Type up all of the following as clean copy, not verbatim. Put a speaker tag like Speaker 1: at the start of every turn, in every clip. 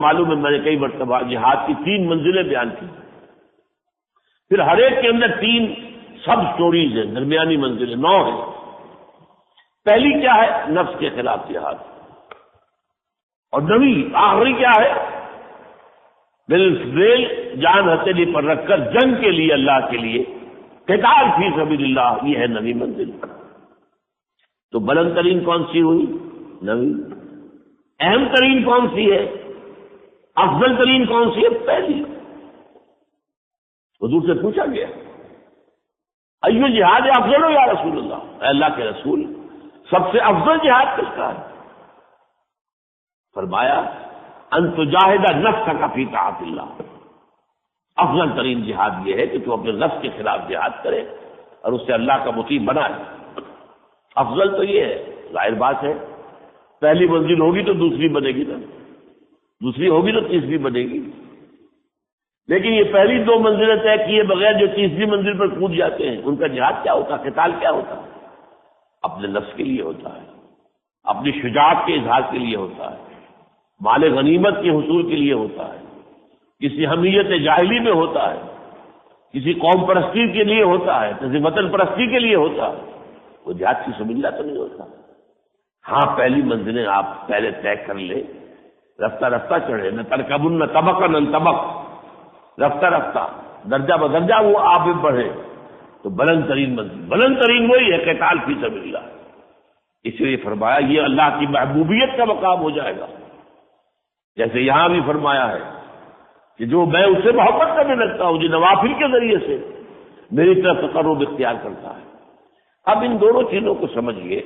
Speaker 1: معلوم ہے میں نے کئی مرتبہ جہاد کی 3 منزلیں بیان کی، پھر ہر ایک کے اندر 3 سب سٹوریز ہیں، درمیانی منزلیں 9 ہیں۔ پہلی کیا ہے؟ نفس کے خلاف جہاد، اور نویں آخری کیا ہے؟ بالفعل جان ہتھیلی پر رکھ کر جنگ کے لیے، اللہ کے لیے قتال فی سبیل اللہ، یہ ہے نویں منزل۔ تو بلند ترین کون سی ہوئی؟ نویں۔ اہم ترین کون سی ہے؟ افضل ترین کون سی ہے؟ پہلی۔ حضور سے پوچھا گیا ایو جہاد افضل ہو یا رسول اللہ، اے اللہ کے رسول سب سے افضل جہاد کس کا ہے؟ فرمایا ان تجاہد نفسک فی طاعت اللہ، افضل ترین جہاد یہ ہے کہ تو اپنے نفس کے خلاف جہاد کرے اور اس سے اللہ کا مطیع بنائے۔ افضل تو یہ ہے، ظاہر بات ہے پہلی منزل ہوگی تو دوسری بنے گی نا، دوسری ہوگی تو تیسری بنے گی، لیکن یہ پہلی 2 منزلیں طے کیے بغیر جو تیسری منزل پر کود جاتے ہیں ان کا جہاد کیا ہوتا ہے؟ قتال کیا ہوتا ہے؟ اپنے نفس کے لیے ہوتا ہے، اپنی شجاعت کے اظہار کے لیے ہوتا ہے، مال غنیمت کے حصول کے لیے ہوتا ہے، کسی حمیت جاہلی میں ہوتا ہے، کسی قوم پرستی کے لیے ہوتا ہے، کسی وطن پرستی کے لیے ہوتا ہے، وہ جہاد کی سبیل اللہ تو نہیں ہوتا۔ ہاں پہلی منزلیں آپ پہلے طے کر لیں، رفتہ رفتہ چڑھے، نہ ترکبن طبقا عن طبق، رفتہ رفتہ درجہ بدرجہ وہ آپ بڑھے تو بلند ترین منزل، بلند ترین وہی ہے قتال فی سبیل اللہ۔ اس لیے فرمایا یہ اللہ کی محبوبیت کا مقام ہو جائے گا، جیسے یہاں بھی فرمایا ہے کہ جو میں اس سے محبت کرنے لگتا ہوں جو نوافل کے ذریعے سے میری طرف تقرب اختیار کرتا ہے۔ اب ان دونوں چیزوں کو سمجھیے۔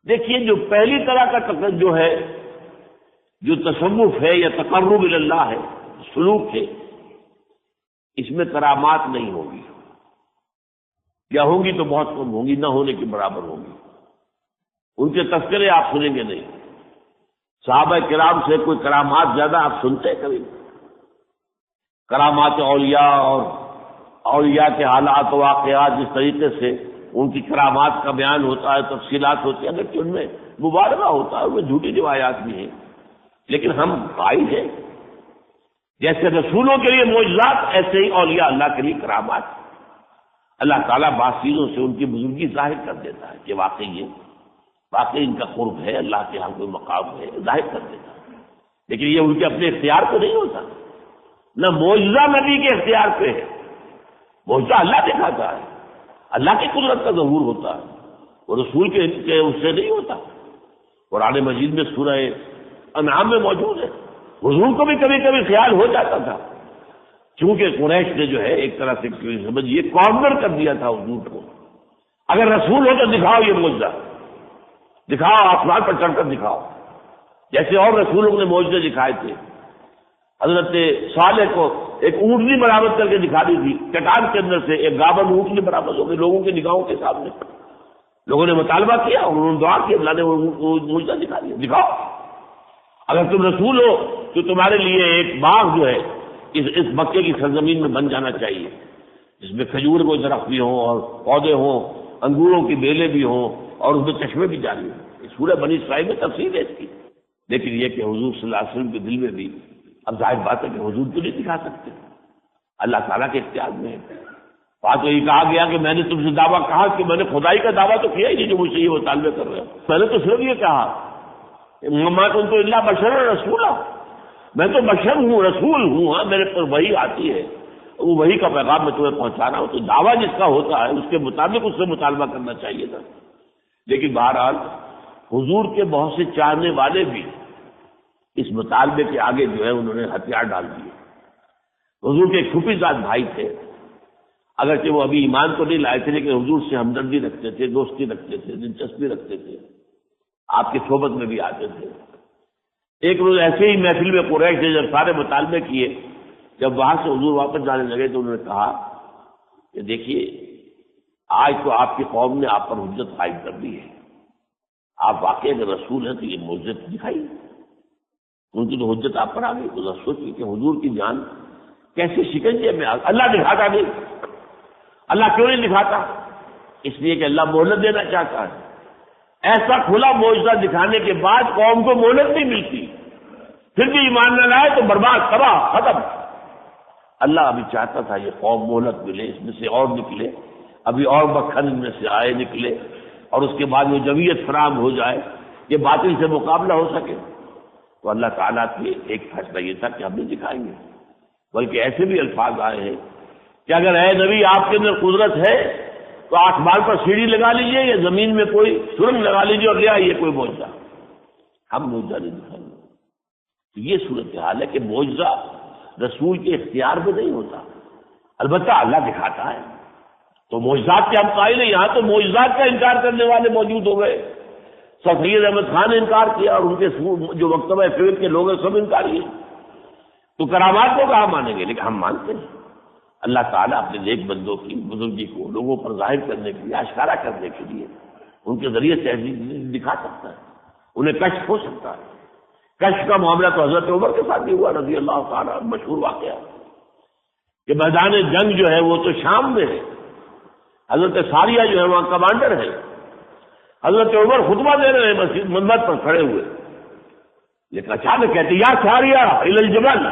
Speaker 1: دیکھیے جو پہلی طرح کا جو ہے جو تصوف ہے یا تقرب اللہ ہے، سلوک ہے، اس میں کرامات نہیں ہوگی، یا ہوں گی تو بہت کم ہوں گی، نہ ہونے کے برابر ہوں گی۔ ان کے تذکرے آپ سنیں گے نہیں، صحابہ کرام سے کوئی کرامات زیادہ آپ سنتے ہیں کبھی؟ کرامات اولیاء اور اولیاء کے حالات و واقعات جس طریقے سے ان کی کرامات کا بیان ہوتا ہے، تفصیلات ہوتی ہیں، اگرچہ ان میں مبالغہ ہوتا ہے، ان میں جھوٹی روایات بھی ہیں، لیکن ہم قائل ہیں جیسے رسولوں کے لیے معجزات ایسے ہی اولیاء اللہ کے لیے کرامات۔ اللہ تعالیٰ بعض چیزوں سے ان کی بزرگی ظاہر کر دیتا ہے کہ واقعی ان کا قرب ہے، اللہ کے ہاں کوئی مقام ہے، ظاہر کر دیتا ہے، لیکن یہ ان کے اپنے اختیار پہ نہیں ہوتا، نہ معجزہ نبی کے اختیار پہ ہے، معجزہ اللہ دکھاتا ہے، اللہ کی قدرت کا ظہور ہوتا ہے، وہ رسول کے اس سے نہیں ہوتا۔ قرآن مجید میں سورہ انعام میں موجود ہے، حضور کو بھی کبھی کبھی خیال ہو جاتا تھا، چونکہ قریش نے جو ہے ایک طرح سے سمجھیے کارنر کر دیا تھا حضور کو، اگر رسول ہو تو دکھاؤ یہ معجزہ، دکھاؤ آسمان پر چڑھ کر دکھاؤ، جیسے اور رسولوں نے معجزے دکھائے تھے۔ حضرت صالح کو ایک اونٹنی برآمد کر کے دکھا دی تھی، چٹان کے اندر سے ایک گابن اونٹنی برآمد ہو گئی لوگوں کی نگاہوں کے سامنے، لوگوں نے مطالبہ کیا اور انہوں نے دعا کی، اللہ نے وہ معجزہ دکھا دیا، دکھاؤ اگر تم رسول ہو تو تمہارے لیے ایک باغ جو ہے اس مکے کی سرزمین میں بن جانا چاہیے، جس میں کھجور کے درخت بھی ہوں اور پودے ہوں، انگوروں کی بیلیں بھی ہوں اور اس میں چشمے بھی جاری ہوں۔ سورہ بنی اسرائیل میں تفصیل ہے اس کی، لیکن یہ کہ حضور صلی اللہ علیہ وسلم کے دل میں بھی اب ظاہر بات ہے کہ حضور تو نہیں دکھا سکتے، اللہ تعالیٰ کے اختیار میں ہے۔ بات یہ کہا گیا کہ میں نے تم سے دعویٰ کہا کہ میں نے خدائی کا دعویٰ تو کیا ہی نہیں جو مجھ سے یہ مطالبے کر رہے ہو، میں نے تو صرف یہ کہا ما کنت الا بشر رسولا، میں تو بشر ہوں، رسول ہوں، ہاں میرے پر وحی آتی ہے، وہ وحی کا پیغام میں تمہیں پہنچا رہا ہوں، تو دعویٰ جس کا ہوتا ہے اس کے مطابق اس سے مطالبہ کرنا چاہیے تھا۔ لیکن بہرحال حضور کے بہت سے چاہنے والے بھی اس مطالبے کے آگے جو ہے انہوں نے ہتھیار ڈال دیے۔ حضور کے ایک پھوپھی ذات بھائی تھے، اگرچہ وہ ابھی ایمان تو نہیں لائے تھے لیکن حضور سے ہمدردی رکھتے تھے، دوستی رکھتے تھے، دلچسپی رکھتے تھے، آپ کی صحبت میں بھی آتے تھے۔ ایک روز ایسے ہی محفل میں قریش نے جب سارے مطالبے کیے، جب وہاں سے حضور واپس جانے لگے تو انہوں نے کہا کہ دیکھیے آج تو آپ کی قوم نے آپ پر حجت قائم کر دی ہے، آپ واقعی اگر رسول ہیں تو یہ معجزت دکھائی، ان کی تو حجت آپ پر آ گئی۔ تو سوچیے کہ حضور کی جان کیسے شکنجے میں اللہ دکھاتا نہیں، اللہ کیوں نہیں دکھاتا؟ اس لیے کہ اللہ مہلت دینا چاہتا ہے۔ ایسا کھلا معجزہ دکھانے کے بعد قوم کو مہلت نہیں ملتی، پھر بھی ایمان نہ لائے تو برباد، تباہ، ختم۔ اللہ ابھی چاہتا تھا یہ قوم مہلت ملے، اس میں سے اور نکلے، ابھی اور مکھن ان میں سے آئے نکلے، اور اس کے بعد وہ جمعیت فراہم ہو جائے، یہ باطل سے مقابلہ ہو سکے۔ تو اللہ تعالیٰ کی ایک فیصلہ یہ تھا کہ ہم نہیں دکھائیں گے، بلکہ ایسے بھی الفاظ آئے ہیں کہ اگر اے نبی آپ کے اندر قدرت ہے تو آسمان پر سیڑھی لگا لیجئے یا زمین میں کوئی سرنگ لگا لیجئے اور لے آئیے کوئی معجزہ، ہم معجزہ نہیں دکھائیں گے۔ تو یہ صورتحال ہے کہ معجزہ رسول کے اختیار میں نہیں ہوتا، البتہ اللہ دکھاتا ہے۔ تو معجزات کے ہم قائل ہیں، یہاں تو معجزات کا انکار کرنے والے موجود ہو گئے۔ سر سید احمد خان نے انکار کیا اور ان کے جو مکتبہ فکر کے لوگ ہیں سب انکار کیے، تو کرامات کو کہاں مانیں گے؟ لیکن ہم مانتے ہیں۔ اللہ تعالیٰ اپنے نیک بندوں کی بزرگی کو لوگوں پر ظاہر کرنے کے لیے، اشکارا کرنے کے لیے ان کے ذریعے تحریر دکھا سکتا ہے، انہیں کشف ہو سکتا ہے۔ کشف کا معاملہ تو حضرت عمر کے ساتھ بھی ہوا رضی اللہ تعالیٰ، مشہور واقعہ کہ میدان جنگ جو ہے وہ تو شام میں ہے، حضرت ساریہ جو ہے وہاں کمانڈر ہے، حضرت عمر خطبہ دے رہے ہیں مسجد منبر پر کھڑے ہوئے، لیکن اچانک کہتے یا ساریہ الی الجبل۔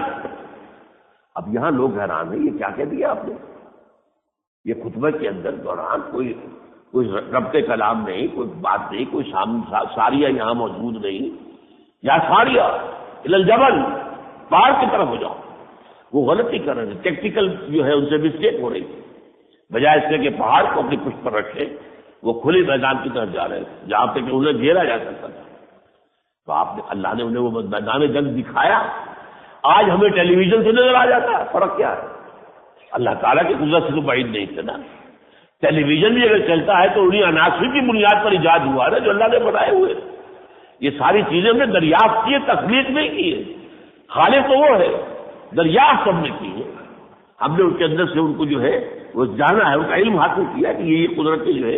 Speaker 1: اب یہاں لوگ حیران ہیں، یہ کیا کہہ دیا آپ نے؟ یہ خطبہ کے اندر دوران کوئی ربط کلام نہیں، کوئی بات نہیں، کوئی ساریہ یہاں موجود نہیں، یا ساریہ الی الجبل، پہاڑ کی طرف ہو جاؤ۔ وہ غلطی کر رہے تھے، ٹیکٹیکل جو ہے ان سے مسٹیک ہو رہی تھی، بجائے اس کے کہ پہاڑ کو اپنی پشت پر رکھے وہ کھلے میدان کی طرف جا رہے تھے جہاں پہ کہ انہیں گھیرا جا سکتا تھا۔ تو آپ نے اللہ نے انہیں وہ میدان جنگ دکھایا۔ آج ہمیں ٹیلی ویژن سے نظر آ جاتا ہے، فرق کیا ہے؟ اللہ تعالیٰ کی قدرت سے تو بعید نہیں تھے نا۔ ٹیلی ویژن بھی اگر چلتا ہے تو انہیں عناصر کی بنیاد پر ایجاد ہوا ہے جو اللہ نے بنائے ہوئے۔ یہ ساری چیزیں ہم نے دریافت کی ہے، تخلیق نہیں کی ہے، خالق تو وہ ہے، دریافت ہم نے کی ہے، ہم نے ان کے اندر سے ان کو جو ہے وہ جانا ہے، ان کا علم حاصل کیا کہ یہ قدرتی جو ہے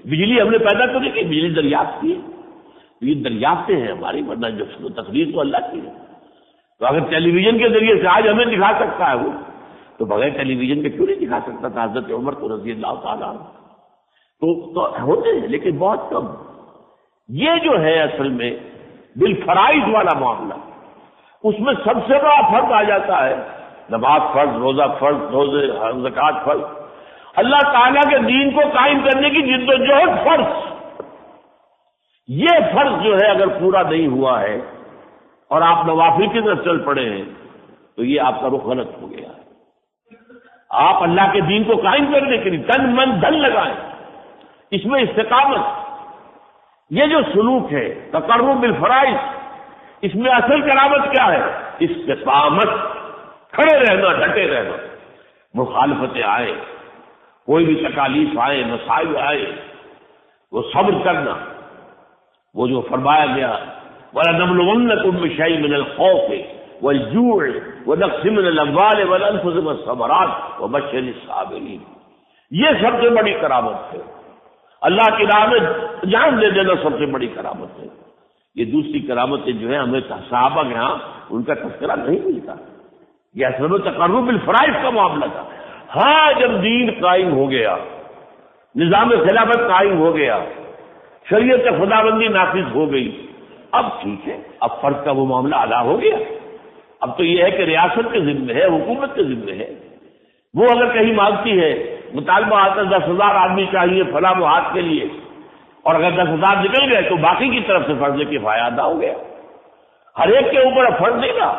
Speaker 1: بجلی ہم نے پیدا تو نہیں کی، بجلی دریافت کی ہے۔ یہ دریافتیں ہیں ہماری، ورنہ جو تخلیق تو اللہ کی ہے۔ تو اگر ٹیلی ویژن کے ذریعے سے آج ہمیں دکھا سکتا ہے وہ، تو بغیر ٹیلی ویژن کے کیوں نہیں دکھا سکتا تھا حضرت عمر کو رضی اللہ تعالیٰ؟ تو ہوتے ہیں لیکن بہت کم۔ یہ جو ہے اصل میں بالفرائض والا معاملہ، اس میں سب سے بڑا فرق آ جاتا ہے، نماز فرض، روزہ فرض، روزے زکوٰۃ فرض، اللہ تعالیٰ کے دین کو قائم کرنے کی جد و جہد فرض۔ یہ فرض جو ہے اگر پورا نہیں ہوا ہے اور آپ نوافل کی طرف چل پڑے ہیں تو یہ آپ کا رخ غلط ہو گیا ہے۔ آپ اللہ کے دین کو قائم کرنے کے لیے تن من دھن لگائیں، اس میں استقامت، یہ جو سلوک ہے تقرب بالفرائض، اس میں اصل کرامت کیا ہے؟ استقامت، کھڑے رہنا، ڈٹے رہنا، مخالفتیں آئے، کوئی بھی تکالیف آئے، مسائل آئے، وہ صبر کرنا، وہ جو فرمایا گیا وَلَنَبْلُوَنَّكُم بِشَيْءٍ مِّنَ الْخَوْفِ وَالْجُوعِ وَنَقْصٍ مِّنَ الْأَمْوَالِ وَالْأَنفُسِ وَالثَّمَرَاتِ وَبَشِّرِ الصَّابِرِينَ۔ یہ سب سے بڑی کرامت ہے، اللہ کی راہ میں جان دے دینا سب سے بڑی کرامت ہے۔ یہ دوسری کرامتیں جو ہے ہمیں صحابہ کے ہاں ان کا تذکرہ نہیں ملتا۔ یہ اصل میں تقرب بالفرائض کا معاملہ تھا۔ ہاں جب دین قائم ہو گیا، نظام خلافت قائم ہو گیا، شریعت خداوندی نافذ ہو گئی، اب ٹھیک ہے، اب فرض کا وہ معاملہ ادا ہو گیا۔ اب تو یہ ہے کہ ریاست کے ذمہ ہے، حکومت کے ذمہ ہے، وہ اگر کہیں مانگتی ہے مطالبہ آتا 10,000 آدمی چاہیے فلاں محاذ کے لیے، اور اگر 10,000 نکل گئے تو باقی کی طرف سے فرض کفایہ ادا ہو گیا۔ ہر ایک کے اوپر اب فرض نہیں رہا،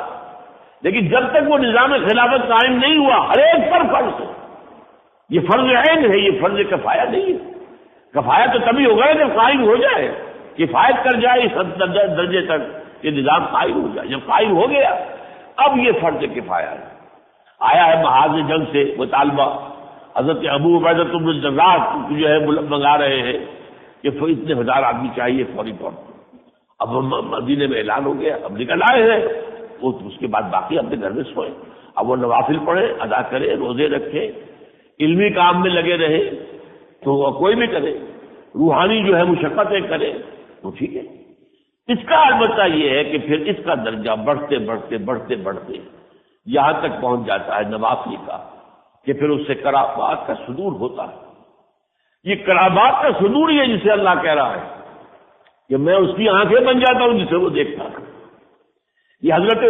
Speaker 1: لیکن جب تک وہ نظام خلافت قائم نہیں ہوا ہر ایک پر فرض ہے۔ یہ فرض عین ہے، یہ فرض کفایہ نہیں ہے۔ کفایہ تو تبھی ہوگا جب قائم ہو جائے، کفایت کر جائے اس درجے تک کہ نظام قائم ہو جائے۔ جب قائم ہو گیا اب یہ فرض کفایہ ہے۔ آیا ہے محاذ جنگ سے مطالبہ، حضرت ابو عبیدہ بن الجراح جو ہے منگا رہے ہیں کہ اتنے 1000 آدمی چاہیے فوری طور پر۔ اب مدینے میں اعلان ہو گیا، اب نکل آئے ہیں، اس کے بعد باقی اپنے گھر میں سوئیں، اب وہ نوافل پڑھیں، ادا کریں، روزے رکھیں، علمی کام میں لگے رہے، تو وہ کوئی بھی کرے، روحانی جو ہے مشقتیں کرے تو ٹھیک ہے۔ اس کا البتہ یہ ہے کہ پھر اس کا درجہ بڑھتے بڑھتے بڑھتے بڑھتے یہاں تک پہنچ جاتا ہے نوافل کا کہ پھر اس سے کرامات کا صدور ہوتا ہے۔ یہ کرامات کا صدور ہی ہے جسے اللہ کہہ رہا ہے کہ میں اس کی آنکھیں بن جاتا ہوں جسے وہ دیکھتا ہے۔ یہ حضرت